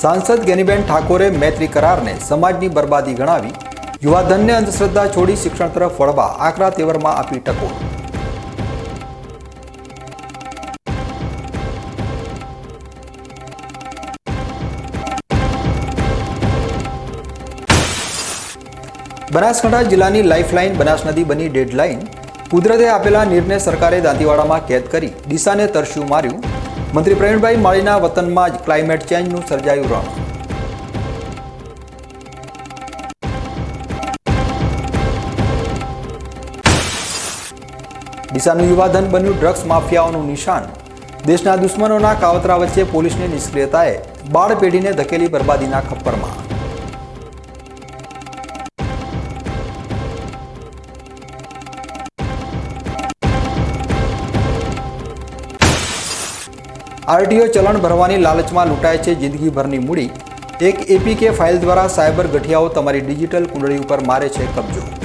સાંસદ ગેનીબેન ઠાકોરે મૈત્રી કરારને સમાજની બરબાદી ગણાવી યુવાધનને અંધશ્રદ્ધા છોડી શિક્ષણ તરફ વળવા આકરા તેવરમાં આપી ટકોર. બનાસકાંઠા જિલ્લાની લાઇફલાઇન બનાસ નદી બની ડેડલાઇન. કુદરતે આપેલા નીરને સરકારે દાંતીવાડામાં કેદ કરી ડીસાને તરસ્યું માર્યું. મંત્રી પ્રવીણભાઈ માળીના વતનમાં જ ક્લાઇમેટ ચેન્જનું સર્જાયું રણ. ડીસાનું યુવાધન બન્યું ડ્રગ્સ માફિયાઓનું નિશાન. દેશના દુશ્મનોના કાવતરા વચ્ચે પોલીસની નિષ્ક્રિયતાએ બાળ પેઢીને ધકેલી બરબાદીના ખપ્પરમાં. આરટીઓ ચલણ ભરવાની લાલચમાં લૂંટાય છે જિંદગીભરની મૂડી. એક એપીકે ફાઇલ દ્વારા સાયબર ગઠિયાઓ તમારી ડિજિટલ કુંડળી ઉપર મારે છે કબજો.